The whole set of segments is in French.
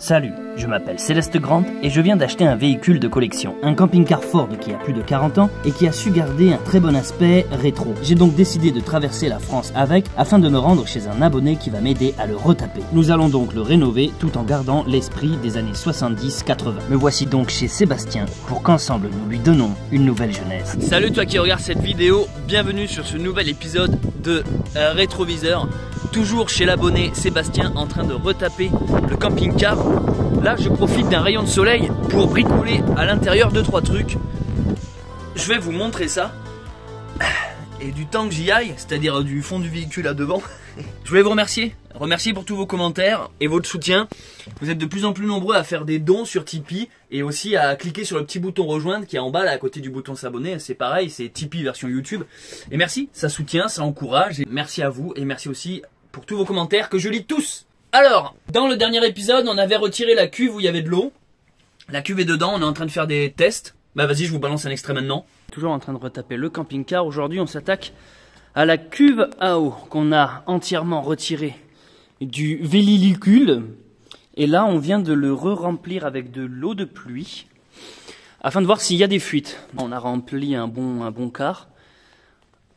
Salut, je m'appelle Céleste Grant et je viens d'acheter un véhicule de collection, un camping-car Ford qui a plus de 40 ans et qui a su garder un très bon aspect rétro. J'ai donc décidé de traverser la France avec afin de me rendre chez un abonné qui va m'aider à le retaper. Nous allons donc le rénover tout en gardant l'esprit des années 70-80. Me voici donc chez Sébastien pour qu'ensemble nous lui donnons une nouvelle jeunesse. Salut toi qui regardes cette vidéo, bienvenue sur ce nouvel épisode de Rétroviseur. Toujours chez l'abonné Sébastien en train de retaper le camping-car. Là je profite d'un rayon de soleil pour bricoler à l'intérieur 2-3 trucs. Je vais vous montrer ça. Et du temps que j'y aille, c'est-à-dire du fond du véhicule à devant, je voulais vous remercier pour tous vos commentaires et votre soutien. Vous êtes de plus en plus nombreux à faire des dons sur Tipeee et aussi à cliquer sur le petit bouton rejoindre qui est en bas là à côté du bouton s'abonner. C'est pareil, c'est Tipeee version YouTube. Et merci, ça soutient, ça encourage. Et merci à vous et merci aussi pour tous vos commentaires que je lis tous. Alors, dans le dernier épisode, on avait retiré la cuve où il y avait de l'eau. La cuve est dedans, on est en train de faire des tests. Bah vas-y, je vous balance un extrait maintenant. Toujours en train de retaper le camping-car. Aujourd'hui, on s'attaque à la cuve à eau qu'on a entièrement retiré du véhicule. Et là, on vient de le re-remplir avec de l'eau de pluie afin de voir s'il y a des fuites. On a rempli un bon quart.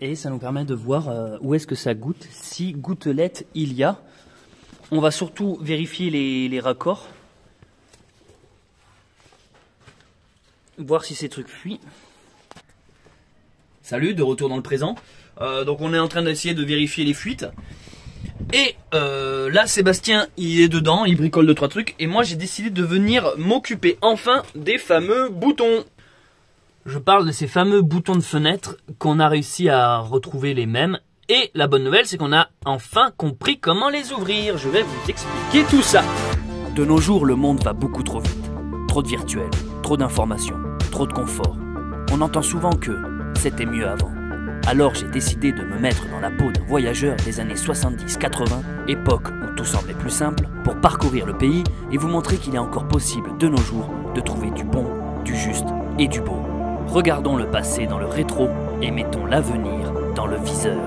Et ça nous permet de voir où est-ce que ça goutte, si gouttelette il y a. On va surtout vérifier les raccords. Voir si ces trucs fuient. Salut, de retour dans le présent. Donc on est en train d'essayer de vérifier les fuites. Et là Sébastien il est dedans, il bricole 2-3 trucs. Et moi j'ai décidé de venir m'occuper enfin des fameux boutons. Je parle de ces fameux boutons de fenêtre qu'on a réussi à retrouver les mêmes. Et la bonne nouvelle, c'est qu'on a enfin compris comment les ouvrir. Je vais vous expliquer tout ça. De nos jours, le monde va beaucoup trop vite. Trop de virtuel, trop d'informations, trop de confort. On entend souvent que c'était mieux avant. Alors j'ai décidé de me mettre dans la peau d'un voyageur des années 70-80, époque où tout semblait plus simple, pour parcourir le pays et vous montrer qu'il est encore possible de nos jours de trouver du bon, du juste et du beau. Regardons le passé dans le rétro et mettons l'avenir dans le viseur.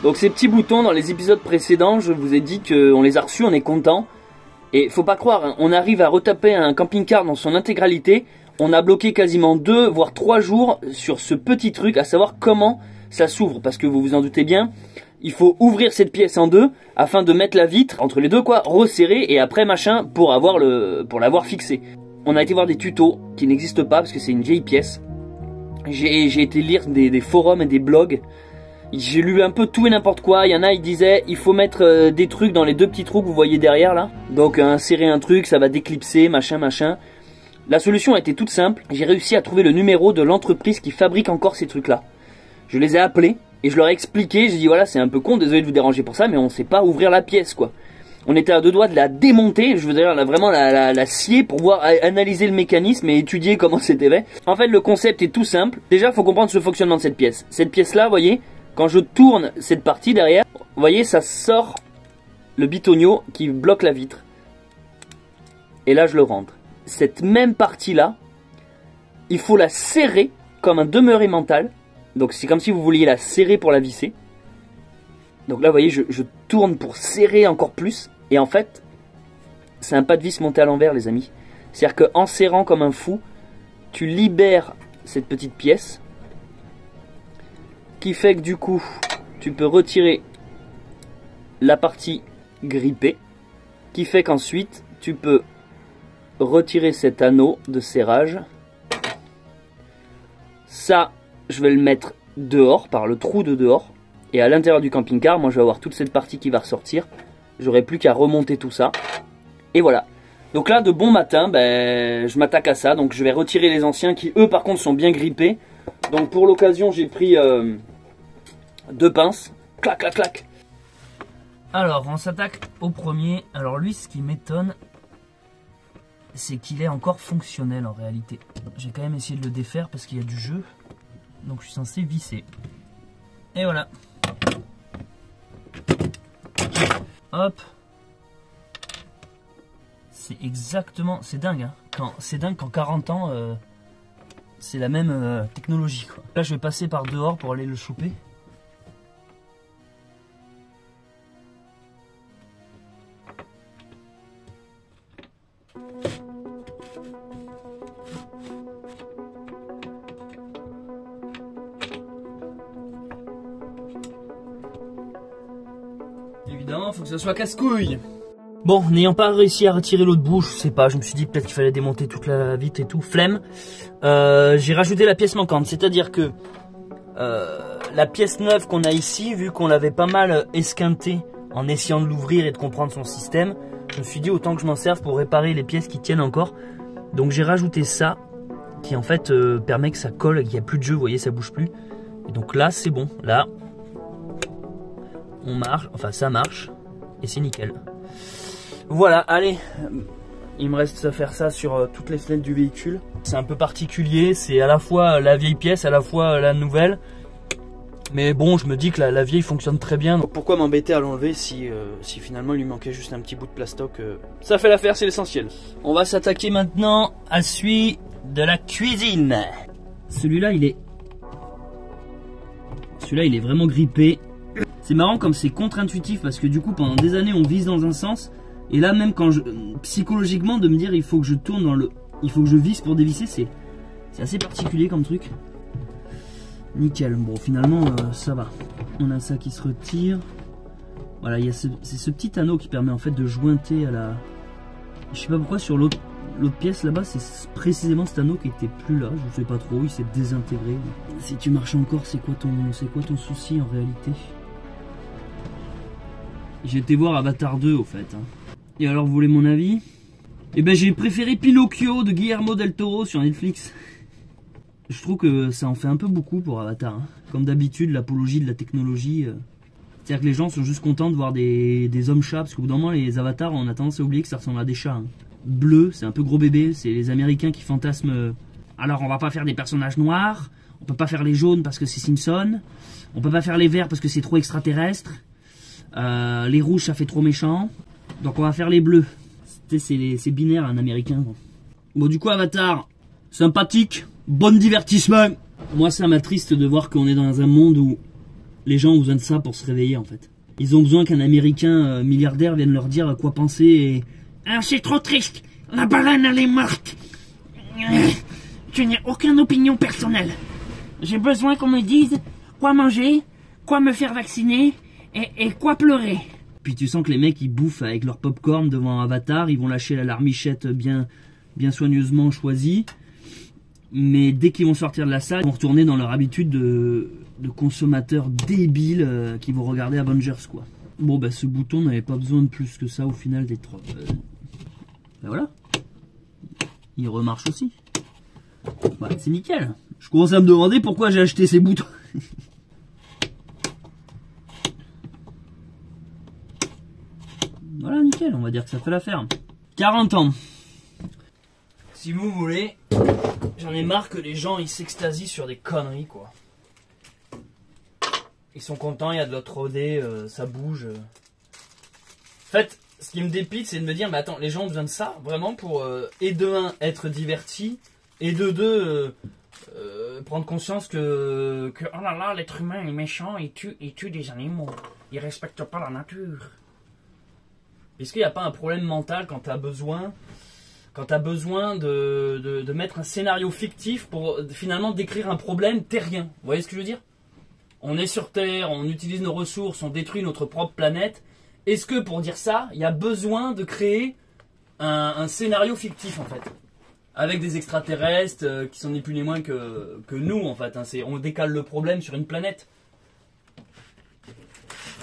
Donc ces petits boutons dans les épisodes précédents, je vous ai dit qu'on les a reçus, on est content. Et faut pas croire, hein, on arrive à retaper un camping-car dans son intégralité. On a bloqué quasiment 2 voire 3 jours sur ce petit truc, à savoir comment ça s'ouvre. Parce que vous vous en doutez bien, il faut ouvrir cette pièce en deux afin de mettre la vitre entre les deux, quoi, resserrer et après machin pour l'avoir fixé. On a été voir des tutos qui n'existent pas parce que c'est une vieille pièce. J'ai été lire des forums et des blogs. J'ai lu un peu tout et n'importe quoi. Il y en a, ils disaient il faut mettre des trucs dans les 2 petits trous que vous voyez derrière là. Donc insérer un truc, ça va déclipser, machin. La solution était toute simple. J'ai réussi à trouver le numéro de l'entreprise qui fabrique encore ces trucs là. Je les ai appelés et je leur ai expliqué. J'ai dit voilà, c'est un peu con, désolé de vous déranger pour ça, mais on sait pas ouvrir la pièce quoi. On était à 2 doigts de la démonter, je veux dire vraiment la scier pour voir analyser le mécanisme et étudier comment c'était fait. En fait le concept est tout simple. Déjà faut comprendre ce fonctionnement de cette pièce. Cette pièce là, vous voyez, quand je tourne cette partie derrière, vous voyez, ça sort le bitonio qui bloque la vitre. Et là, je le rentre. Cette même partie-là, il faut la serrer comme un demeuré mental. Donc, c'est comme si vous vouliez la serrer pour la visser. Donc là, vous voyez, je tourne pour serrer encore plus. Et en fait, c'est un pas de vis monté à l'envers, les amis. C'est-à-dire qu'en serrant comme un fou, tu libères cette petite pièce. Qui fait que du coup, tu peux retirer la partie grippée, qui fait qu'ensuite, tu peux retirer cet anneau de serrage. Ça, je vais le mettre dehors, par le trou de dehors, et à l'intérieur du camping-car, moi je vais avoir toute cette partie qui va ressortir. J'aurai plus qu'à remonter tout ça, et voilà. Donc là, de bon matin, ben, je m'attaque à ça. Donc je vais retirer les anciens qui, eux, par contre, sont bien grippés. Donc pour l'occasion, j'ai pris 2 pinces. Clac, clac, clac. Alors, on s'attaque au premier. Alors lui, ce qui m'étonne, c'est qu'il est encore fonctionnel en réalité. J'ai quand même essayé de le défaire parce qu'il y a du jeu. Donc je suis censé visser. Et voilà. Hop. C'est exactement... C'est dingue, hein. C'est dingue qu'en 40 ans, c'est la même technologie, quoi. Là, je vais passer par dehors pour aller le choper. Évidemment, faut que ça soit casse-couille. Bon, n'ayant pas réussi à retirer l'autre bout, je sais pas, je me suis dit peut-être qu'il fallait démonter toute la vitre et tout, flemme. J'ai rajouté la pièce manquante, c'est-à-dire que la pièce neuve qu'on a ici, vu qu'on l'avait pas mal esquinté en essayant de l'ouvrir et de comprendre son système, je me suis dit autant que je m'en serve pour réparer les pièces qui tiennent encore. Donc j'ai rajouté ça, qui en fait permet que ça colle et qu'il n'y a plus de jeu, vous voyez, ça bouge plus. Et donc là, c'est bon, là, on marche, enfin ça marche, et c'est nickel. Voilà, allez, il me reste à faire ça sur toutes les fenêtres du véhicule. C'est un peu particulier, c'est à la fois la vieille pièce, à la fois la nouvelle. Mais bon, je me dis que la vieille fonctionne très bien. Donc pourquoi m'embêter à l'enlever si finalement il lui manquait juste un petit bout de plastoc. Ça fait l'affaire, c'est l'essentiel. On va s'attaquer maintenant à celui de la cuisine. Celui-là, il est vraiment grippé. C'est marrant comme c'est contre-intuitif parce que du coup pendant des années on vise dans un sens. Et là, même quand psychologiquement, de me dire il faut que je tourne dans le... Il faut que je visse pour dévisser, c'est assez particulier comme truc. Nickel. Bon, finalement, ça va. On a ça qui se retire. Voilà, c'est ce petit anneau qui permet en fait de jointer à la... Je sais pas pourquoi sur l'autre pièce là-bas, c'est précisément cet anneau qui était plus là. Je sais pas trop, il s'est désintégré. Si tu marches encore, c'est quoi ton souci en réalité? J'ai été voir Avatar 2 au fait. Et alors, vous voulez mon avis? Eh ben, j'ai préféré Pinocchio de Guillermo del Toro sur Netflix. Je trouve que ça en fait un peu beaucoup pour Avatar. Comme d'habitude, l'apologie de la technologie. C'est-à-dire que les gens sont juste contents de voir des hommes-chats. Parce qu'au bout d'un moment, les avatars, on a tendance à oublier que ça ressemble à des chats. Bleu, c'est un peu gros bébé. C'est les Américains qui fantasment. Alors, on va pas faire des personnages noirs. On peut pas faire les jaunes parce que c'est Simpson. On peut pas faire les verts parce que c'est trop extraterrestre. Les rouges, ça fait trop méchant. Donc on va faire les bleus. C'est binaire un américain. Bon, du coup, Avatar, sympathique, bon divertissement. Moi, ça m'attriste de voir qu'on est dans un monde où les gens ont besoin de ça pour se réveiller en fait. Ils ont besoin qu'un américain milliardaire vienne leur dire quoi penser et... Ah, c'est trop triste, la baleine elle est morte. Je n'ai aucune opinion personnelle. J'ai besoin qu'on me dise quoi manger, quoi me faire vacciner et quoi pleurer. Puis tu sens que les mecs ils bouffent avec leur popcorn devant Avatar, ils vont lâcher la larmichette bien soigneusement choisie. Mais dès qu'ils vont sortir de la salle, ils vont retourner dans leur habitude de consommateurs débiles qui vont regarder Avengers quoi. Bon bah ce bouton n'avait pas besoin de plus que ça au final d'être... Ben voilà. Il remarche aussi. Bah c'est nickel. Je commence à me demander pourquoi j'ai acheté ces boutons. Voilà, nickel, on va dire que ça fait l'affaire. 40 ans. Si vous voulez, j'en ai marre que les gens ils s'extasient sur des conneries quoi. Ils sont contents, il y a de l'autre rodé, ça bouge. En fait, ce qui me dépite, c'est de me dire, mais attends, les gens ont besoin de ça vraiment pour et de un être divertis et de deux prendre conscience que oh là là, l'être humain est méchant, il tue des animaux, il respecte pas la nature. Est-ce qu'il n'y a pas un problème mental quand tu as besoin de mettre un scénario fictif pour finalement décrire un problème terrien? Vous voyez ce que je veux dire? On est sur Terre, on utilise nos ressources, on détruit notre propre planète. Est-ce que pour dire ça, il y a besoin de créer un scénario fictif en fait? Avec des extraterrestres qui sont ni plus ni moins que nous en fait. On décale le problème sur une planète.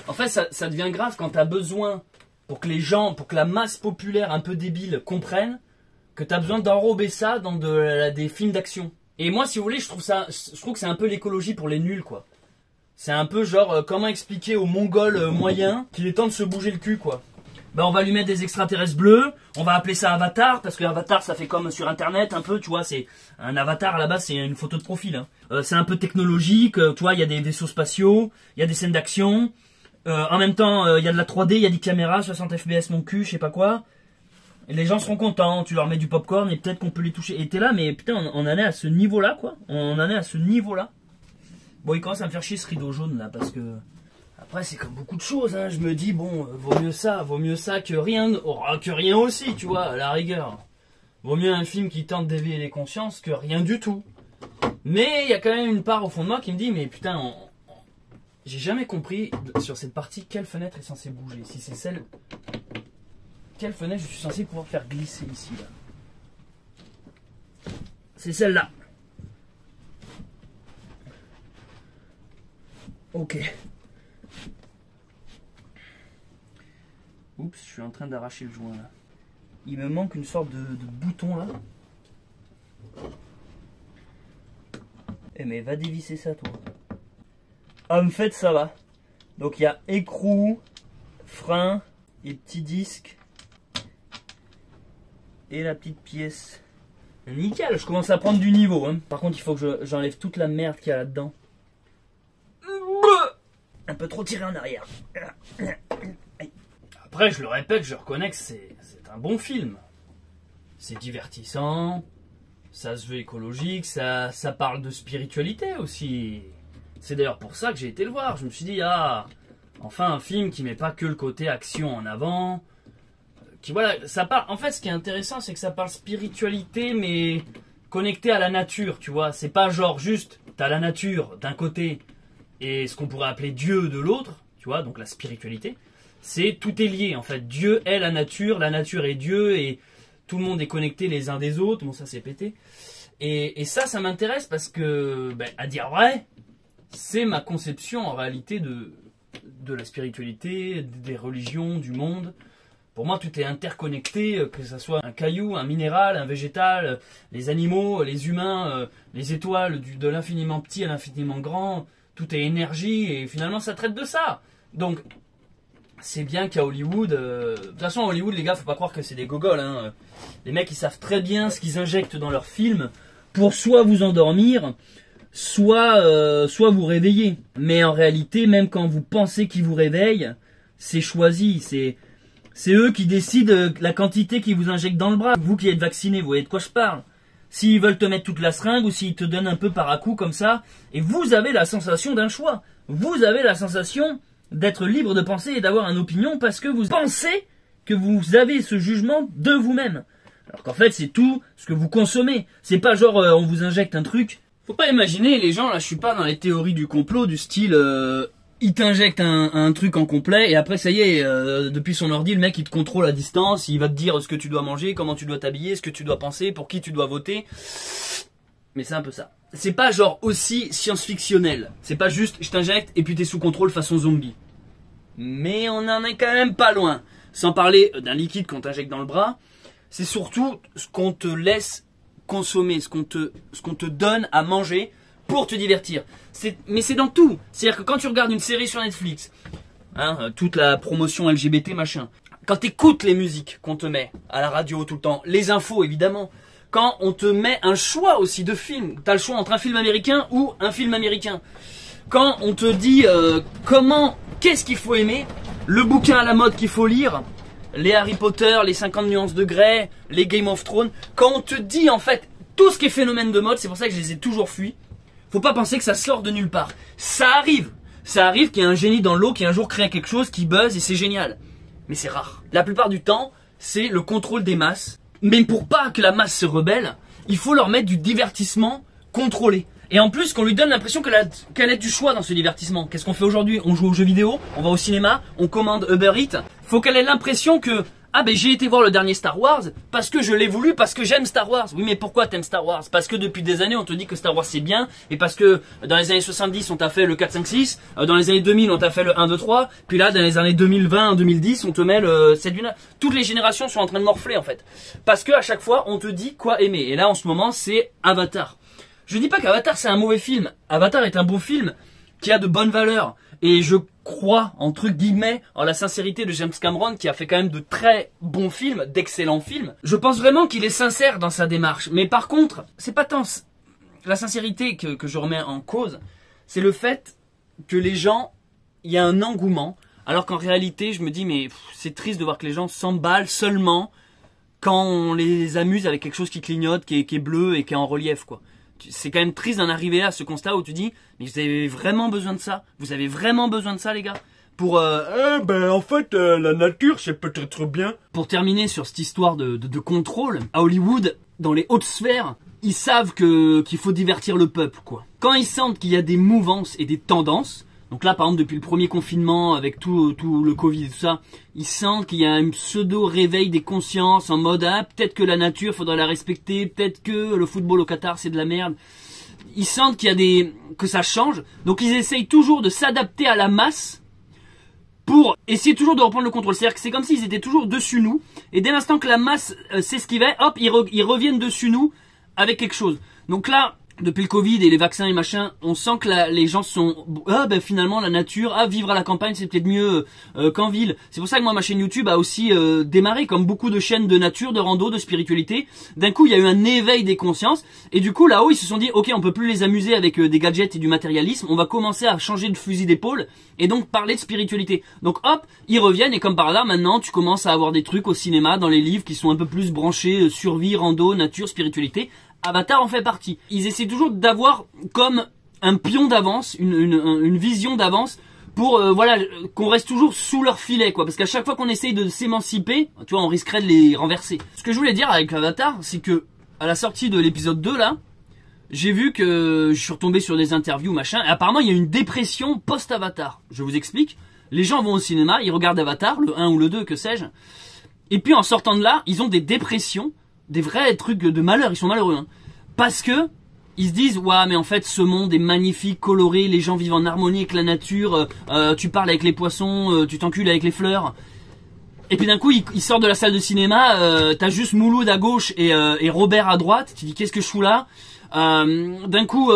En fait, ça devient grave quand tu as besoin pour que les gens, pour que la masse populaire un peu débile comprenne que t'as besoin d'enrober ça dans des films d'action. Et moi, si vous voulez, je trouve que c'est un peu l'écologie pour les nuls, quoi. C'est un peu genre, comment expliquer aux Mongols moyens qu'il est temps de se bouger le cul, quoi. Ben, on va lui mettre des extraterrestres bleus, on va appeler ça Avatar, parce que Avatar, ça fait comme sur Internet, un peu, tu vois, c'est un avatar, à la base, c'est une photo de profil, hein. C'est un peu technologique, tu vois, il y a des vaisseaux spatiaux, il y a des scènes d'action, en même temps, il y a de la 3D, il y a des caméras, 60 FPS, mon cul, je sais pas quoi. Et les gens seront contents, tu leur mets du popcorn et peut-être qu'on peut les toucher. Et t'es là, mais putain, on en est à ce niveau-là, quoi. On en est à ce niveau-là. Bon, il commence à me faire chier ce rideau jaune, là, parce que... Après, c'est comme beaucoup de choses, hein. Je me dis, bon, vaut mieux ça que rien aussi, tu vois, à la rigueur. Vaut mieux un film qui tente d'éveiller les consciences que rien du tout. Mais il y a quand même une part au fond de moi qui me dit, mais putain, j'ai jamais compris sur cette partie quelle fenêtre est censée bouger. Si c'est celle... Quelle fenêtre je suis censé pouvoir faire glisser ici, là? C'est celle-là. Ok. Oups, je suis en train d'arracher le joint, là. Il me manque une sorte de bouton, là. Eh mais va dévisser ça, toi. Ah, en fait, ça va. Donc il y a écrou, frein et petit disque. Et la petite pièce. Nickel, je commence à prendre du niveau, hein. Par contre, il faut que j'enlève toute la merde qu'il y a là-dedans. Un peu trop tiré en arrière. Après, je le répète, je reconnais que c'est un bon film. C'est divertissant, ça se veut écologique, ça parle de spiritualité aussi. C'est d'ailleurs pour ça que j'ai été le voir. Je me suis dit, ah, enfin un film qui met pas que le côté action en avant. Qui, voilà, ça parle. En fait, ce qui est intéressant, c'est que ça parle spiritualité, mais connecté à la nature, tu vois. C'est pas genre juste, t'as la nature d'un côté et ce qu'on pourrait appeler Dieu de l'autre, tu vois, donc la spiritualité. C'est tout est lié, en fait. Dieu est la nature est Dieu, et tout le monde est connecté les uns des autres. Bon, ça c'est pété. Et ça m'intéresse parce que, ben, à dire vrai, c'est ma conception en réalité de la spiritualité, des religions, du monde. Pour moi, tout est interconnecté, que ce soit un caillou, un minéral, un végétal, les animaux, les humains, les étoiles, de l'infiniment petit à l'infiniment grand. Tout est énergie et finalement, ça traite de ça. Donc, c'est bien qu'à Hollywood... de toute façon, à Hollywood, les gars, faut pas croire que c'est des gogoles, hein. Les mecs, ils savent très bien ce qu'ils injectent dans leurs films pour soit vous endormir, soit vous réveiller. Mais en réalité, même quand vous pensez qu'ils vous réveillent, c'est choisi, c'est eux qui décident la quantité qu'ils vous injectent dans le bras. Vous qui êtes vacciné, vous voyez de quoi je parle. S'ils veulent te mettre toute la seringue ou s'ils te donnent un peu par à coup comme ça, et vous avez la sensation d'un choix. Vous avez la sensation d'être libre de penser et d'avoir une opinion parce que vous pensez que vous avez ce jugement de vous-même. Alors qu'en fait, c'est tout ce que vous consommez. C'est pas genre on vous injecte un truc. Faut pas imaginer les gens, là je suis pas dans les théories du complot du style... il t'injecte un truc en complet et après ça y est, depuis son ordi, le mec il te contrôle à distance, il va te dire ce que tu dois manger, comment tu dois t'habiller, ce que tu dois penser, pour qui tu dois voter. Mais c'est un peu ça. C'est pas genre aussi science-fictionnel. C'est pas juste je t'injecte et puis t'es sous contrôle façon zombie. Mais on en est quand même pas loin. Sans parler d'un liquide qu'on t'injecte dans le bras, c'est surtout ce qu'on te laisse consommer, ce qu'on te donne à manger pour te divertir. Mais c'est dans tout. C'est-à-dire que quand tu regardes une série sur Netflix, hein, toute la promotion LGBT machin, quand tu écoutes les musiques qu'on te met à la radio tout le temps, les infos évidemment, quand on te met un choix aussi de films, tu as le choix entre un film américain ou un film américain. Quand on te dit qu'est-ce qu'il faut aimer, le bouquin à la mode qu'il faut lire, les Harry Potter, les 50 nuances de Grey, les Game of Thrones, quand on te dit en fait tout ce qui est phénomène de mode, c'est pour ça que je les ai toujours fuis. Faut pas penser que ça sort de nulle part. Ça arrive qu'il y ait un génie dans l'eau qui un jour crée quelque chose qui buzz et c'est génial. Mais c'est rare. La plupart du temps, c'est le contrôle des masses. Mais pour pas que la masse se rebelle, il faut leur mettre du divertissement contrôlé. Et en plus, qu'on lui donne l'impression qu'elle ait du choix dans ce divertissement. Qu'est-ce qu'on fait aujourd'hui? On joue aux jeux vidéo, on va au cinéma, on commande Uber Eats. Faut qu'elle ait l'impression que Ah ben j'ai été voir le dernier Star Wars parce que je l'ai voulu, parce que j'aime Star Wars. Oui mais pourquoi t'aimes Star Wars? Parce que depuis des années on te dit que Star Wars c'est bien, et parce que dans les années 70 on t'a fait le 4, 5, 6, dans les années 2000 on t'a fait le 1, 2, 3, puis là dans les années 2020, 2010 on te met le 7 du 9. Toutes les générations sont en train de morfler en fait. Parce que à chaque fois on te dit quoi aimer. Et là en ce moment c'est Avatar. Je dis pas qu'Avatar c'est un mauvais film. Avatar est un bon film qui a de bonnes valeurs. Et je crois, entre guillemets, en la sincérité de James Cameron, qui a fait quand même de très bons films, d'excellents films. Je pense vraiment qu'il est sincère dans sa démarche. Mais par contre, c'est pas tant la sincérité que je remets en cause, c'est le fait que les gens, il y a un engouement, alors qu'en réalité, je me dis, mais c'est triste de voir que les gens s'emballent seulement quand on les amuse avec quelque chose qui clignote, qui est bleu et qui est en relief, quoi. C'est quand même triste d'en arriver à ce constat où tu dis, mais vous avez vraiment besoin de ça? Vous avez vraiment besoin de ça, les gars? Pour en fait, la nature, c'est peut-être bien. Pour terminer sur cette histoire de contrôle, à Hollywood, dans les hautes sphères, ils savent qu'il faut divertir le peuple, quoi. Quand ils sentent qu'il y a des mouvances et des tendances, donc là, par exemple, depuis le premier confinement, avec tout le Covid et tout ça, ils sentent qu'il y a un pseudo-réveil des consciences en mode, ah, peut-être que la nature, faudrait la respecter, peut-être que le football au Qatar, c'est de la merde. Ils sentent qu'il y a que ça change, donc ils essayent toujours de s'adapter à la masse pour essayer toujours de reprendre le contrôle. C'est-à-dire que c'est comme s'ils étaient toujours dessus nous, et dès l'instant que la masse s'esquivait, hop, ils reviennent dessus nous avec quelque chose. Donc là, depuis le Covid et les vaccins et machin, on sent que les gens sont, finalement la nature, vivre à la campagne c'est peut-être mieux qu'en ville. C'est pour ça que moi ma chaîne YouTube a aussi démarré comme beaucoup de chaînes de nature, de rando, de spiritualité. D'un coup il y a eu un éveil des consciences, et du coup là-haut ils se sont dit ok, on peut plus les amuser avec des gadgets et du matérialisme, on va commencer à changer de fusil d'épaule et donc parler de spiritualité. Donc hop, ils reviennent, et comme par hasard maintenant tu commences à avoir des trucs au cinéma, dans les livres qui sont un peu plus branchés survie, rando, nature, spiritualité. Avatar en fait partie. Ils essaient toujours d'avoir comme un pion d'avance, une vision d'avance pour qu'on reste toujours sous leur filet, quoi. Parce qu'à chaque fois qu'on essaye de s'émanciper, tu vois, on risquerait de les renverser. Ce que je voulais dire avec Avatar, c'est que à la sortie de l'épisode 2 là, j'ai vu que je suis retombé sur des interviews machin, et apparemment il y a une dépression post-Avatar. Je vous explique. Les gens vont au cinéma, ils regardent Avatar, le 1 ou le 2, que sais-je, et puis en sortant de là, ils ont des dépressions, des vrais trucs de malheur, ils sont malheureux, hein. Parce que ils se disent, ouais, mais en fait ce monde est magnifique, coloré, les gens vivent en harmonie avec la nature, tu parles avec les poissons, tu t'encules avec les fleurs. Et puis d'un coup il sort de la salle de cinéma, t'as juste Mouloud à gauche et Robert à droite, tu dis qu'est-ce que je fous là? D'un coup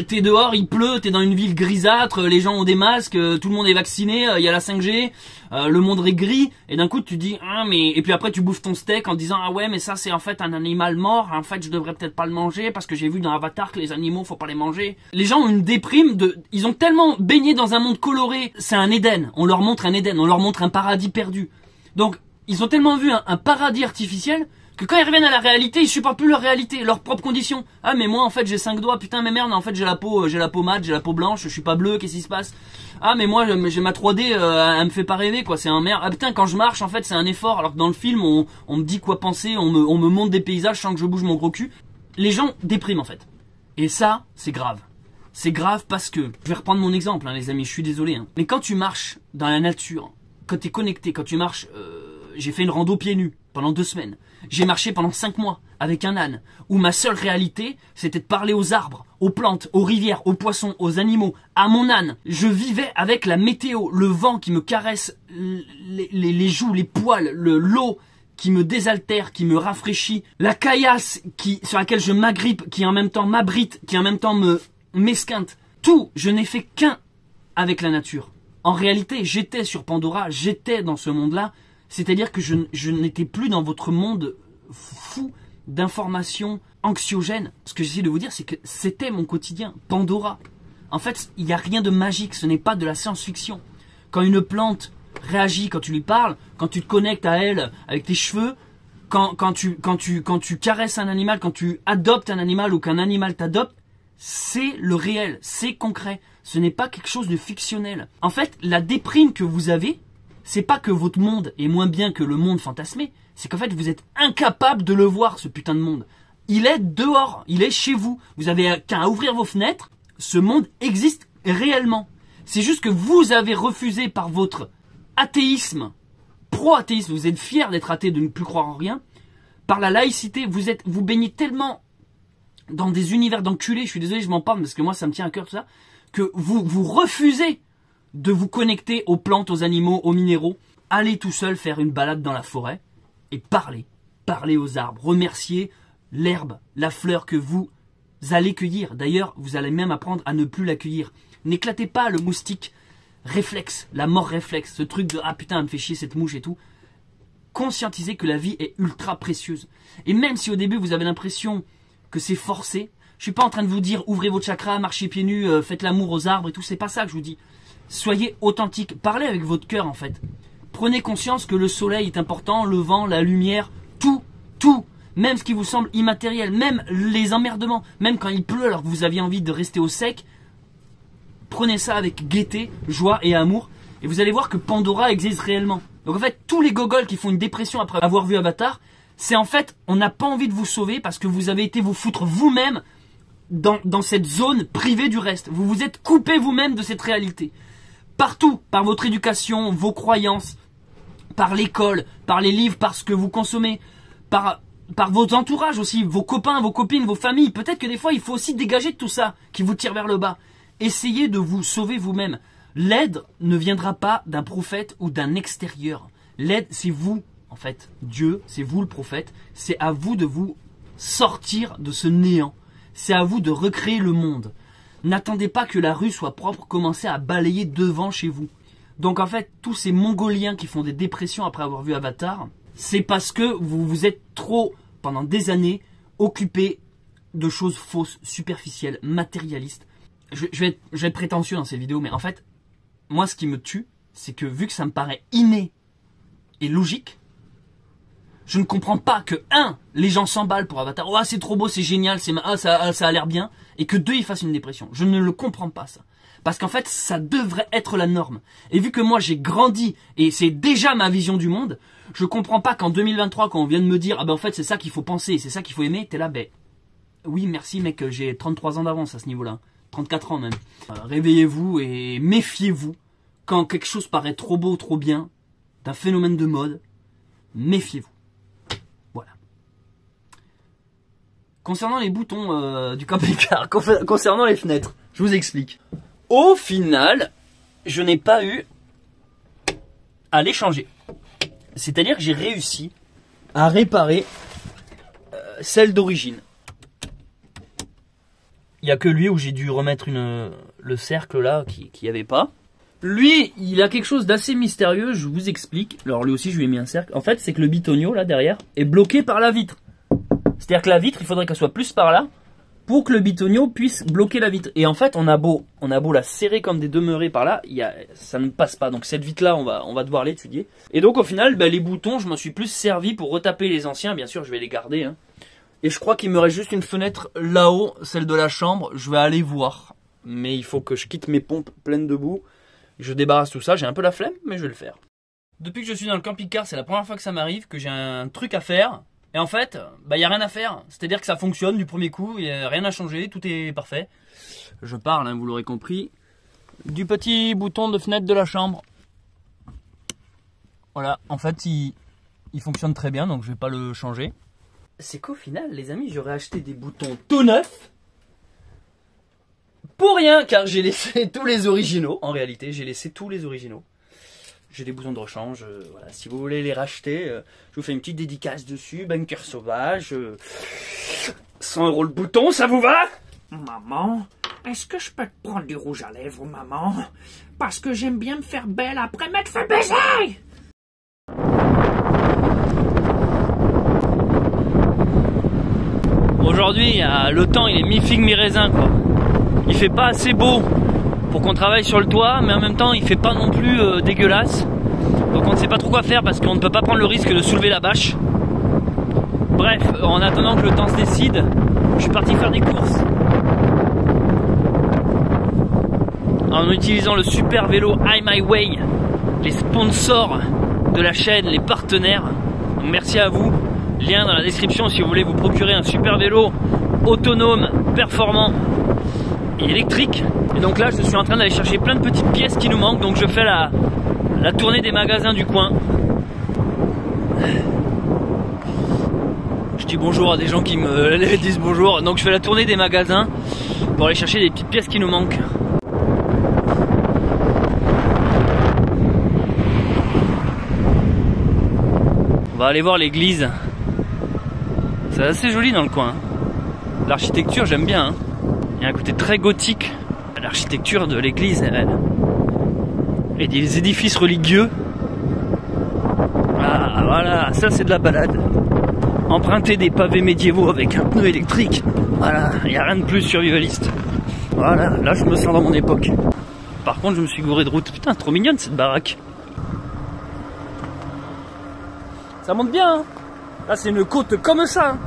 t'es dehors, il pleut, t'es dans une ville grisâtre, les gens ont des masques, tout le monde est vacciné, il y a la 5G, le monde est gris, et d'un coup tu te dis et puis après tu bouffes ton steak en te disant ah ouais mais ça c'est en fait un animal mort, en fait je devrais peut-être pas le manger parce que j'ai vu dans Avatar que les animaux faut pas les manger. Les gens ont une déprime ils ont tellement baigné dans un monde coloré, c'est un Éden, on leur montre un Éden, on leur montre un paradis perdu. Donc ils ont tellement vu un paradis artificiel que quand ils reviennent à la réalité, ils supportent plus leur réalité, leurs propres conditions. Ah mais moi en fait j'ai 5 doigts, putain mais merde, en fait j'ai la peau mate, j'ai la peau blanche, je suis pas bleu, qu'est-ce qui se passe? Ah mais moi j'ai ma 3D, elle me fait pas rêver quoi, c'est un merde. Ah putain quand je marche en fait c'est un effort, alors que dans le film on me dit quoi penser, on me montre des paysages sans que je bouge mon gros cul. Les gens dépriment en fait. Et ça, c'est grave. C'est grave parce que, je vais reprendre mon exemple hein, les amis, je suis désolé. Hein. Mais quand tu marches dans la nature, quand t'es connecté, quand tu marches, j'ai fait une rando pieds nus pendant 2 semaines. J'ai marché pendant 5 mois avec un âne, où ma seule réalité, c'était de parler aux arbres, aux plantes, aux rivières, aux poissons, aux animaux, à mon âne. Je vivais avec la météo, le vent qui me caresse les joues, les poils, l'eau qui me désaltère, qui me rafraîchit, la caillasse sur laquelle je m'agrippe, qui en même temps m'abrite, qui en même temps m'esquinte. Tout, je n'ai fait qu'un avec la nature. En réalité, j'étais sur Pandora, j'étais dans ce monde-là. C'est-à-dire que je n'étais plus dans votre monde fou d'informations anxiogènes. Ce que j'essaie de vous dire, c'est que c'était mon quotidien. Pandora. En fait, il n'y a rien de magique, ce n'est pas de la science-fiction. Quand une plante réagit, quand tu lui parles, quand tu te connectes à elle avec tes cheveux, quand tu caresses un animal, quand tu adoptes un animal ou qu'un animal t'adopte, c'est le réel, c'est concret. Ce n'est pas quelque chose de fictionnel. En fait, la déprime que vous avez, c'est pas que votre monde est moins bien que le monde fantasmé, c'est qu'en fait vous êtes incapable de le voir, ce putain de monde. Il est dehors, il est chez vous. Vous avez qu'à ouvrir vos fenêtres, ce monde existe réellement. C'est juste que vous avez refusé par votre athéisme pro-athéisme, vous êtes fiers d'être athée, de ne plus croire en rien. Par la laïcité, vous baignez tellement dans des univers d'enculés, je suis désolé, je m'en parle parce que moi ça me tient à cœur tout ça, que vous refusez de vous connecter aux plantes, aux animaux, aux minéraux. Allez tout seul faire une balade dans la forêt et parlez aux arbres, remerciez l'herbe, la fleur que vous allez cueillir. D'ailleurs, vous allez même apprendre à ne plus la cueillir. N'éclatez pas le moustique réflexe, la mort réflexe, ce truc de « ah putain, elle me fait chier cette mouche et tout ». Conscientisez que la vie est ultra précieuse. Et même si au début vous avez l'impression que c'est forcé, je suis pas en train de vous dire ouvrez vos chakras, marchez pieds nus, faites l'amour aux arbres et tout, c'est pas ça que je vous dis. Soyez authentique, parlez avec votre cœur en fait. Prenez conscience que le soleil est important, le vent, la lumière, tout, même ce qui vous semble immatériel, même les emmerdements, même quand il pleut alors que vous aviez envie de rester au sec, prenez ça avec gaieté, joie et amour, et vous allez voir que Pandora existe réellement. Donc en fait, tous les gogols qui font une dépression après avoir vu Avatar, c'est en fait, on n'a pas envie de vous sauver parce que vous avez été vous foutre vous-même dans cette zone privée du reste. Vous vous êtes coupé vous-même de cette réalité. Partout, par votre éducation, vos croyances, par l'école, par les livres, par ce que vous consommez, par vos entourages aussi, vos copains, vos copines, vos familles. Peut-être que des fois, il faut aussi dégager de tout ça qui vous tire vers le bas. Essayez de vous sauver vous-même. L'aide ne viendra pas d'un prophète ou d'un extérieur. L'aide, c'est vous, en fait. Dieu, c'est vous le prophète. C'est à vous de vous sortir de ce néant. C'est à vous de recréer le monde. N'attendez pas que la rue soit propre, commencez à balayer devant chez vous. Donc en fait, tous ces Mongoliens qui font des dépressions après avoir vu Avatar, c'est parce que vous vous êtes trop, pendant des années, occupé de choses fausses, superficielles, matérialistes. Je vais être prétentieux dans cette vidéo, mais en fait, moi ce qui me tue, c'est que vu que ça me paraît inné et logique, je ne comprends pas que, 1, les gens s'emballent pour Avatar, oh c'est trop beau, c'est génial, ça a l'air bien, et que 2, ils fassent une dépression. Je ne le comprends pas ça. Parce qu'en fait, ça devrait être la norme. Et vu que moi j'ai grandi, et c'est déjà ma vision du monde, je comprends pas qu'en 2023, quand on vient de me dire, ah ben en fait c'est ça qu'il faut penser, c'est ça qu'il faut aimer, t'es là, ben oui merci mec, j'ai 33 ans d'avance à ce niveau-là, 34 ans même. Réveillez-vous et méfiez-vous. Quand quelque chose paraît trop beau, trop bien, d'un phénomène de mode, méfiez-vous. Voilà. Concernant les boutons du camping-car, concernant les fenêtres, je vous explique. Au final, je n'ai pas eu à les changer. C'est-à-dire que j'ai réussi à réparer celle d'origine. Il n'y a que lui où j'ai dû remettre le cercle là qui n'y avait pas. Lui, il a quelque chose d'assez mystérieux, je vous explique. Alors lui aussi je lui ai mis un cercle. En fait, c'est que le bitonio là derrière est bloqué par la vitre. C'est-à-dire que la vitre, il faudrait qu'elle soit plus par là pour que le bitonio puisse bloquer la vitre. Et en fait, on a beau la serrer comme des demeurés par là, ça ne passe pas. Donc cette vitre là, on va devoir l'étudier. Et donc au final, les boutons, je m'en suis plus servi pour retaper les anciens. Bien sûr, je vais les garder. Hein. Et je crois qu'il me reste juste une fenêtre là-haut, celle de la chambre. Je vais aller voir. Mais il faut que je quitte mes pompes pleines de boue. Je débarrasse tout ça. J'ai un peu la flemme, mais je vais le faire. Depuis que je suis dans le camping-car, c'est la première fois que ça m'arrive, que j'ai un truc à faire. Et en fait, y a rien à faire. C'est-à-dire que ça fonctionne du premier coup, il n'y a rien à changer, tout est parfait. Je parle, hein, vous l'aurez compris, du petit bouton de fenêtre de la chambre. Voilà, en fait, il fonctionne très bien, donc je vais pas le changer. C'est qu'au final, les amis, j'aurais acheté des boutons tout neufs. Pour rien, car j'ai laissé tous les originaux. En réalité, j'ai laissé tous les originaux. J'ai des boutons de rechange, voilà. Si vous voulez les racheter, je vous fais une petite dédicace dessus, Bunker Sauvage, 100 € le bouton, ça vous va? Maman, est-ce que je peux te prendre du rouge à lèvres, maman? Parce que j'aime bien me faire belle après m'être fait baiser! Aujourd'hui, le temps il est mi-figue mi-raisin quoi. Il fait pas assez beau pour qu'on travaille sur le toit, mais en même temps il fait pas non plus dégueulasse. Donc on ne sait pas trop quoi faire parce qu'on ne peut pas prendre le risque de soulever la bâche. Bref, en attendant que le temps se décide, je suis parti faire des courses. En utilisant le super vélo iMyWay, les sponsors de la chaîne, les partenaires. Donc merci à vous. Lien dans la description si vous voulez vous procurer un super vélo autonome, performant et électrique. Et donc là je suis en train d'aller chercher plein de petites pièces qui nous manquent. Donc je fais la tournée des magasins du coin Je dis bonjour à des gens qui me disent bonjour. Donc je fais la tournée des magasins pour aller chercher des petites pièces qui nous manquent. On va aller voir l'église. C'est assez joli dans le coin. L'architecture, j'aime bien. Hein. Il y a un côté très gothique. L'architecture de l'église, et des édifices religieux. Ah, voilà, ça c'est de la balade. Emprunter des pavés médiévaux avec un pneu électrique. Voilà, il n'y a rien de plus survivaliste. Voilà, là je me sens dans mon époque. Par contre, je me suis gouré de route. Putain, trop mignonne cette baraque. Ça monte bien, hein. Là c'est une côte comme ça, hein.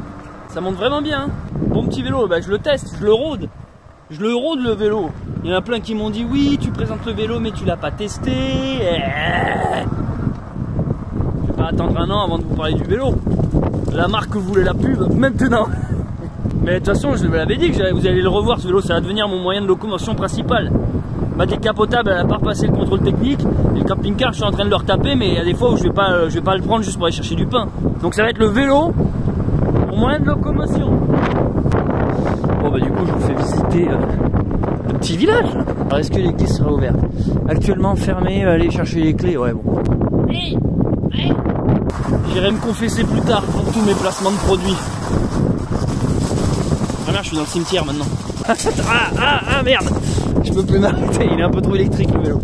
Ça monte vraiment bien, hein. Bon petit vélo, bah, je le teste, je le rôde. Je le rôde le vélo. Il y en a plein qui m'ont dit oui, tu présentes le vélo mais tu l'as pas testé. Je vais pas attendre un an avant de vous parler du vélo. La marque voulait la pub maintenant. Mais de toute façon, je vous l'avais dit que vous allez le revoir ce vélo, ça va devenir mon moyen de locomotion principal. Ma décapotable, elle a pas repassé le contrôle technique. Et le camping-car, je suis en train de le retaper, mais il y a des fois où je vais pas le prendre juste pour aller chercher du pain. Donc ça va être le vélo, mon moyen de locomotion. Bon bah du coup, je vous fais visiter le petit village. Alors est-ce que l'église sera ouverte? Actuellement fermée, aller chercher les clés, ouais bon. J'irai me confesser plus tard pour tous mes placements de produits. Ah merde, je suis dans le cimetière maintenant. ah merde, je peux plus m'arrêter, il est un peu trop électrique le vélo.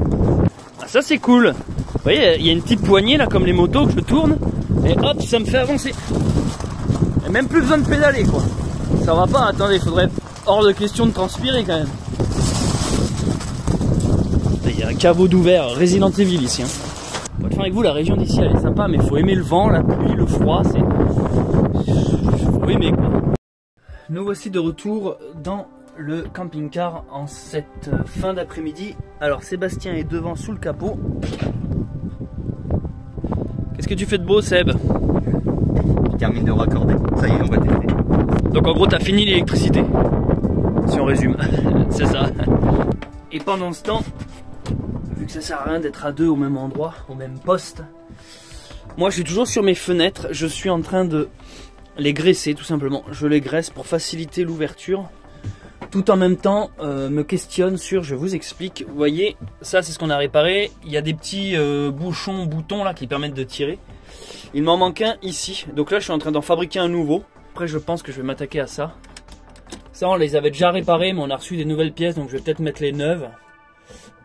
Ah ça c'est cool. Vous voyez, il y a une petite poignée là comme les motos que je tourne. Et hop, ça me fait avancer. Il n'y a même plus besoin de pédaler quoi. Ça va pas, attendez, il faudrait hors de question de transpirer quand même. Il y a un caveau d'ouvert, Resident Evil ici. Hein. Pour être franc avec vous, la région d'ici elle est sympa, mais il faut aimer le vent, la pluie, le froid, c'est... Faut aimer quoi. Nous voici de retour dans le camping-car en cette fin d'après-midi. Alors Sébastien est devant sous le capot. Qu'est-ce que tu fais de beau Seb? Je termine de raccorder, ça y est on va tester. Donc en gros t'as fini l'électricité, si on résume, c'est ça. Et pendant ce temps, vu que ça sert à rien d'être à deux au même endroit, au même poste, moi je suis toujours sur mes fenêtres, je suis en train de les graisser tout simplement. Je les graisse pour faciliter l'ouverture, tout en même temps me questionne sur, je vous explique, vous voyez, ça c'est ce qu'on a réparé, il y a des petits boutons là qui permettent de tirer. Il m'en manque un ici, donc là je suis en train d'en fabriquer un nouveau. Après je pense que je vais m'attaquer à ça. Ça on les avait déjà réparés mais on a reçu des nouvelles pièces donc je vais peut-être mettre les neuves.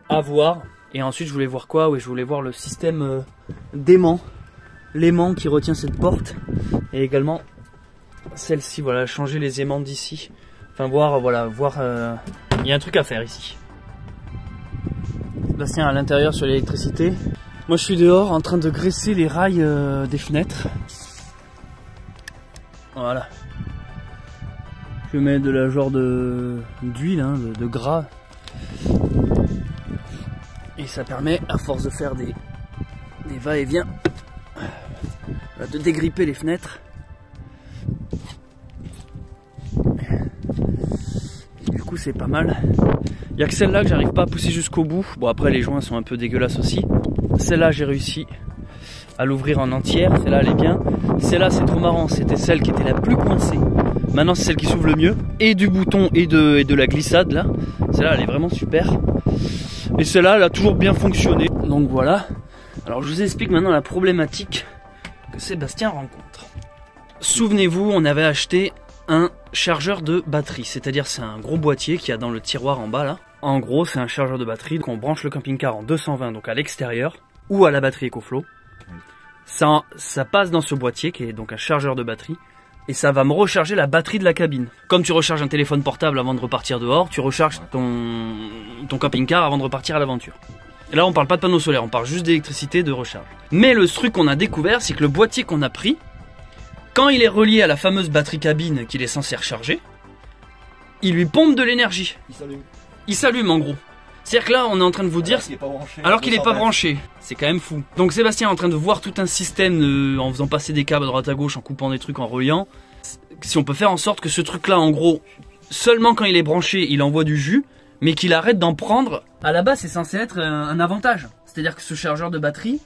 À voir. Et ensuite je voulais voir quoi? Oui, je voulais voir le système d'aimant. L'aimant qui retient cette porte. Et également celle-ci, voilà, changer les aimants d'ici. Enfin voir, voilà, voir... Il y a un truc à faire ici. Sébastien à l'intérieur sur l'électricité. Moi je suis dehors en train de graisser les rails des fenêtres. Voilà. Je mets de la genre d'huile, hein, de gras. Et ça permet, à force de faire des va-et-vient, de dégripper les fenêtres. Et du coup c'est pas mal. Il n'y a que celle-là que j'arrive pas à pousser jusqu'au bout. Bon après les joints sont un peu dégueulasses aussi. Celle-là j'ai réussi à l'ouvrir en entière. Celle-là elle est bien. Celle-là c'est trop marrant. C'était celle qui était la plus coincée. Maintenant c'est celle qui s'ouvre le mieux. Et du bouton et de la glissade là. Celle-là elle est vraiment super. Et celle-là elle a toujours bien fonctionné. Donc voilà. Alors je vous explique maintenant la problématique que Sébastien rencontre. Souvenez-vous, on avait acheté un chargeur de batterie. C'est-à-dire c'est un gros boîtier qu'il y a dans le tiroir en bas là. En gros c'est un chargeur de batterie qu'on branche le camping-car en 220 donc à l'extérieur ou à la batterie EcoFlow. Ça passe dans ce boîtier qui est donc un chargeur de batterie et ça va me recharger la batterie de la cabine. Comme tu recharges un téléphone portable avant de repartir dehors, tu recharges ton camping-car avant de repartir à l'aventure. Et là on parle pas de panneaux solaires, on parle juste d'électricité, de recharge. Mais le truc qu'on a découvert, c'est que le boîtier qu'on a pris, quand il est relié à la fameuse batterie cabine qu'il est censé recharger, il lui pompe de l'énergie. Il s'allume en gros. C'est-à-dire que là, on est en train de vous dire... Alors qu'il n'est pas branché. C'est quand même fou. Donc Sébastien est en train de voir tout un système en faisant passer des câbles à droite à gauche, en coupant des trucs, en reliant. Si on peut faire en sorte que ce truc-là, en gros, seulement quand il est branché, il envoie du jus, mais qu'il arrête d'en prendre. À la base, c'est censé être un avantage. C'est-à-dire que ce chargeur de batterie,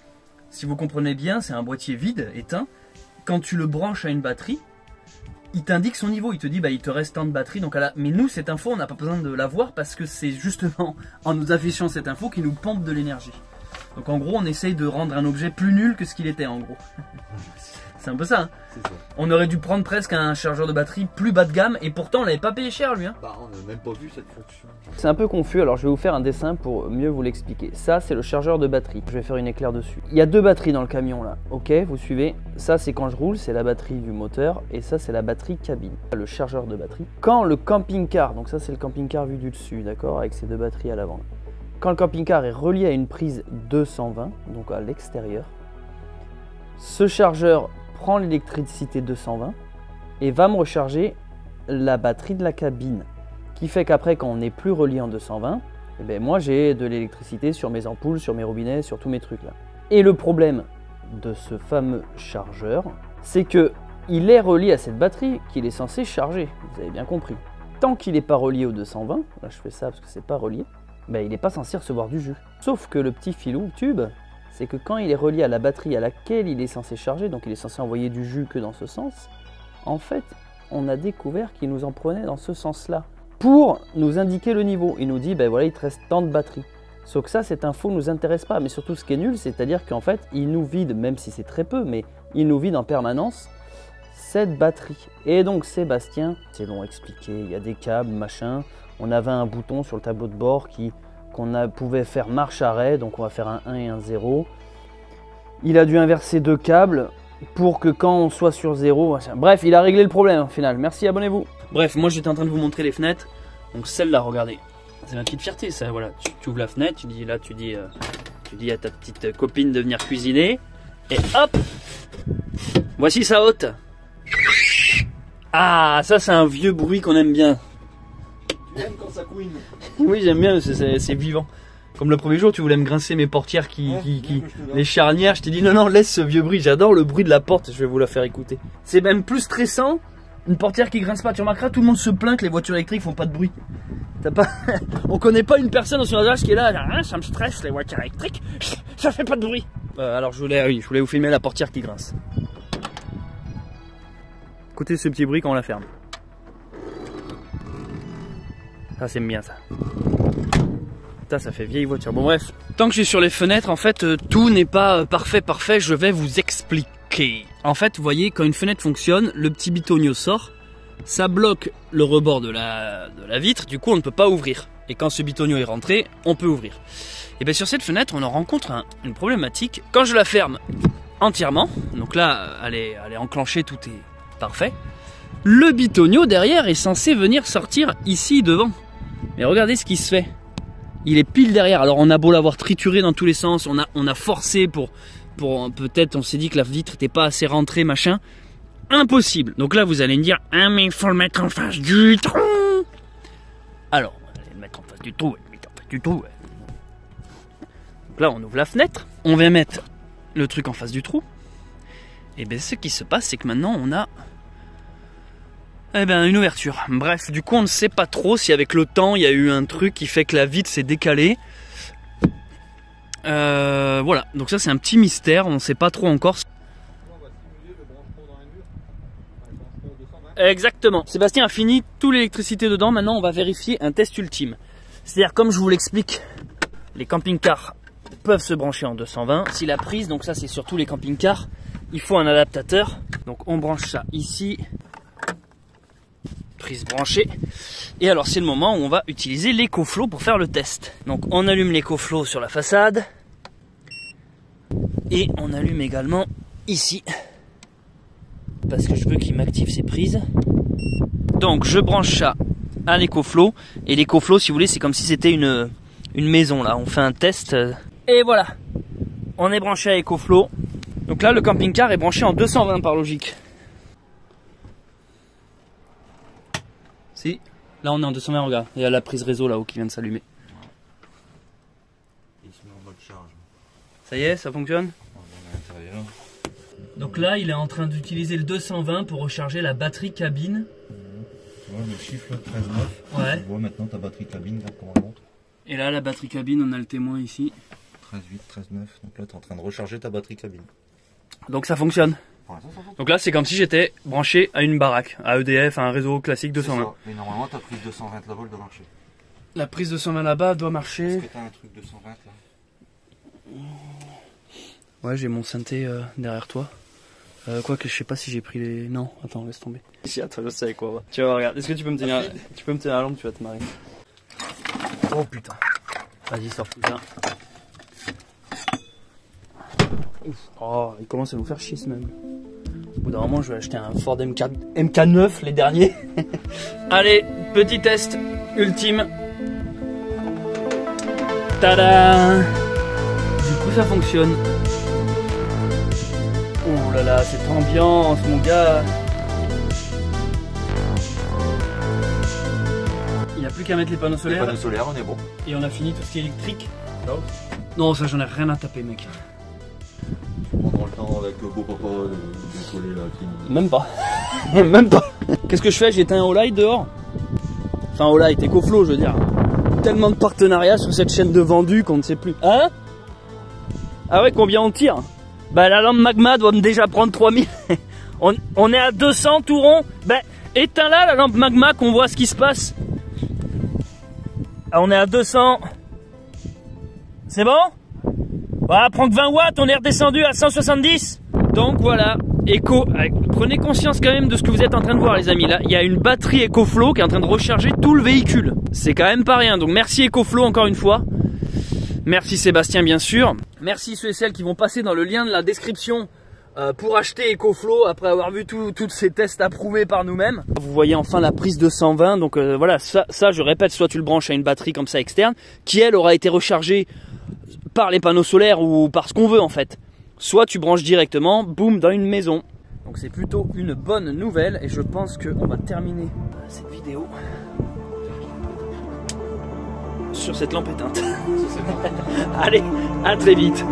si vous comprenez bien, c'est un boîtier vide, éteint. Quand tu le branches à une batterie, il t'indique son niveau, il te dit bah il te reste tant de batterie. Donc mais nous cette info on n'a pas besoin de la voir parce que c'est justement en nous affichant cette info qui nous pompe de l'énergie. Donc en gros on essaye de rendre un objet plus nul que ce qu'il était en gros. C'est un peu ça, hein. C'est ça. On aurait dû prendre presque un chargeur de batterie plus bas de gamme et pourtant on l'avait pas payé cher lui, hein. Bah on n'a même pas vu cette fonction. C'est un peu confus, alors je vais vous faire un dessin pour mieux vous l'expliquer. Ça, c'est le chargeur de batterie. Je vais faire une éclair dessus. Il y a 2 batteries dans le camion là, ok, vous suivez. Ça, c'est quand je roule, c'est la batterie du moteur et ça, c'est la batterie cabine. Le chargeur de batterie. Quand le camping-car, donc ça, c'est le camping-car vu du dessus, d'accord, avec ces 2 batteries à l'avant. Quand le camping-car est relié à une prise 220, donc à l'extérieur, ce chargeur prend l'électricité 220 et va me recharger la batterie de la cabine. Qui fait qu'après, quand on n'est plus relié en 220, eh ben moi j'ai de l'électricité sur mes ampoules, sur mes robinets, sur tous mes trucs là. Et le problème de ce fameux chargeur, c'est que il est relié à cette batterie qu'il est censé charger. Vous avez bien compris. Tant qu'il n'est pas relié au 220, là je fais ça parce que c'est pas relié, ben il n'est pas censé recevoir du jus. Sauf que le petit filou tube, c'est que quand il est relié à la batterie à laquelle il est censé charger, donc il est censé envoyer du jus que dans ce sens, en fait, on a découvert qu'il nous en prenait dans ce sens-là. Pour nous indiquer le niveau, il nous dit, ben voilà, il te reste tant de batterie. Sauf que ça, cette info ne nous intéresse pas. Mais surtout, ce qui est nul, c'est-à-dire qu'en fait, il nous vide, même si c'est très peu, mais il nous vide en permanence cette batterie. Et donc, Sébastien, c'est long à expliquer, il y a des câbles, machin. On avait un bouton sur le tableau de bord qu'on pouvait faire marche-arrêt, donc on va faire un 1 et un 0. Il a dû inverser 2 câbles pour que quand on soit sur 0, bref, il a réglé le problème au final. Merci, abonnez-vous. Bref, moi j'étais en train de vous montrer les fenêtres. Donc celle-là, regardez. C'est ma petite fierté ça, voilà. Tu ouvres la fenêtre, tu dis à ta petite copine de venir cuisiner. Et hop, voici sa hôte. Ah, ça c'est un vieux bruit qu'on aime bien. Tu aimes quand ça couine? Oui, j'aime bien, c'est vivant. Comme le premier jour, tu voulais me grincer mes portières les charnières. Je t'ai dit non, laisse ce vieux bruit. J'adore le bruit de la porte. Je vais vous la faire écouter. C'est même plus stressant. Une portière qui grince pas. Tu remarqueras, tout le monde se plaint que les voitures électriques font pas de bruit. On connaît pas une personne dans son âge qui est là. Ah, ça me stresse les voitures électriques. Ça fait pas de bruit. Alors je voulais vous filmer la portière qui grince. Écoutez ce petit bruit quand on la ferme. Ça c'est bien ça. Ça fait vieille voiture. Bon bref, tant que je suis sur les fenêtres, en fait, tout n'est pas parfait. Je vais vous expliquer. En fait, vous voyez, quand une fenêtre fonctionne, le petit bitonio sort, ça bloque le rebord de la vitre, du coup on ne peut pas ouvrir. Et quand ce bitonio est rentré, on peut ouvrir. Et bien sur cette fenêtre, on en rencontre une problématique. Quand je la ferme entièrement, donc là, elle est enclenchée, tout est parfait. Le bitonio derrière est censé venir sortir ici devant. Mais regardez ce qui se fait. Il est pile derrière. Alors on a beau l'avoir trituré dans tous les sens, on a forcé pour peut-être on s'est dit que la vitre n'était pas assez rentrée, machin. Impossible. Donc là vous allez me dire, ah mais il faut le mettre en face du trou. Alors, on va le mettre en face du trou, Donc là on ouvre la fenêtre, on vient mettre le truc en face du trou. Et bien ce qui se passe, c'est que maintenant on a une ouverture. Bref, du coup on ne sait pas trop si avec le temps il y a eu un truc qui fait que la vitre s'est décalée. Voilà, donc ça c'est un petit mystère, on ne sait pas trop encore. Exactement. Sébastien a fini toute l'électricité dedans, maintenant on va vérifier un test ultime. C'est-à-dire comme je vous l'explique, les camping-cars peuvent se brancher en 220. Si la prise, donc ça c'est sur tous les camping-cars, il faut un adaptateur. Donc on branche ça ici. Prise branchée. Et alors c'est le moment où on va utiliser l'EcoFlow pour faire le test. Donc on allume l'EcoFlow sur la façade. Et on allume également ici. Parce que je veux qu'il m'active ses prises. Donc je branche ça à l'EcoFlow. Et l'EcoFlow, si vous voulez, c'est comme si c'était une maison là. On fait un test. Et voilà. On est branché à EcoFlow. Donc là le camping-car est branché en 220 par logique. Si, là on est en 220, regarde, il y a la prise réseau là-haut qui vient de s'allumer. Il se met en mode charge. Ça y est, ça fonctionne? On est à l'intérieur. Donc là, il est en train d'utiliser le 220 pour recharger la batterie cabine. Tu vois le chiffre là, 13,9. Ouais. Tu vois maintenant ta batterie cabine, regarde comment elle monte. Et là, la batterie cabine, on a le témoin ici. 13,8, 13,9. Donc là, tu es en train de recharger ta batterie cabine. Donc ça fonctionne. Pour l'instant, ça fonctionne. Donc là, c'est comme si j'étais branché à une baraque, à EDF, à un réseau classique 220. Mais normalement, ta prise 220 là-bas, elle doit marcher. La prise 220 là-bas doit marcher. Est-ce que t'as un truc 220 là? Ouais, j'ai mon synthé derrière toi. Quoique je sais pas si j'ai pris les... Non, attends, laisse tomber. Ici, attends, je sais avec quoi. Tu vas voir, regarde. Est-ce que tu peux me tenir la lampe, tu vas te marrer. Oh putain. Vas-y, sors tout ça. Ouf. Oh, il commence à nous faire chier ce meuble. Au bout d'un moment, je vais acheter un Ford MK9, les derniers. Allez, petit test ultime. Tada! Du coup, ça fonctionne. Oh là là, cette ambiance, mon gars. Il n'y a plus qu'à mettre les panneaux solaires. Les panneaux solaires, on est bon. Et on a fini tout ce qui est électrique. Non, ça, j'en ai rien à taper, mec. On prend le temps avec le beau papa de coller là. Même pas. Même pas. Qu'est-ce que je fais? J'éteins un Olight dehors. Enfin, Olight, EcoFlow, je veux dire. Tellement de partenariats sur cette chaîne de vendus qu'on ne sait plus. Hein? Ah ouais, combien on tire? Bah la lampe Magma doit déjà prendre 3000. on est à 200 tout rond. Bah éteins là la lampe Magma qu'on voit ce qui se passe. Ah, on est à 200. C'est bon? Voilà, prends que 20 watts, on est redescendu à 170. Donc voilà, prenez conscience quand même de ce que vous êtes en train de voir les amis. Là, il y a une batterie EcoFlow qui est en train de recharger tout le véhicule. C'est quand même pas rien. Donc merci EcoFlow encore une fois. Merci Sébastien bien sûr. Merci ceux et celles qui vont passer dans le lien de la description pour acheter EcoFlow après avoir vu tous ces tests approuvés par nous-mêmes. Vous voyez enfin la prise de 120. Donc voilà, ça je répète, soit tu le branches à une batterie comme ça externe, qui elle aura été rechargée par les panneaux solaires ou par ce qu'on veut en fait. Soit tu branches directement, boum, dans une maison. Donc c'est plutôt une bonne nouvelle et je pense qu'on va terminer cette vidéo sur cette lampe éteinte. Allez, à très vite.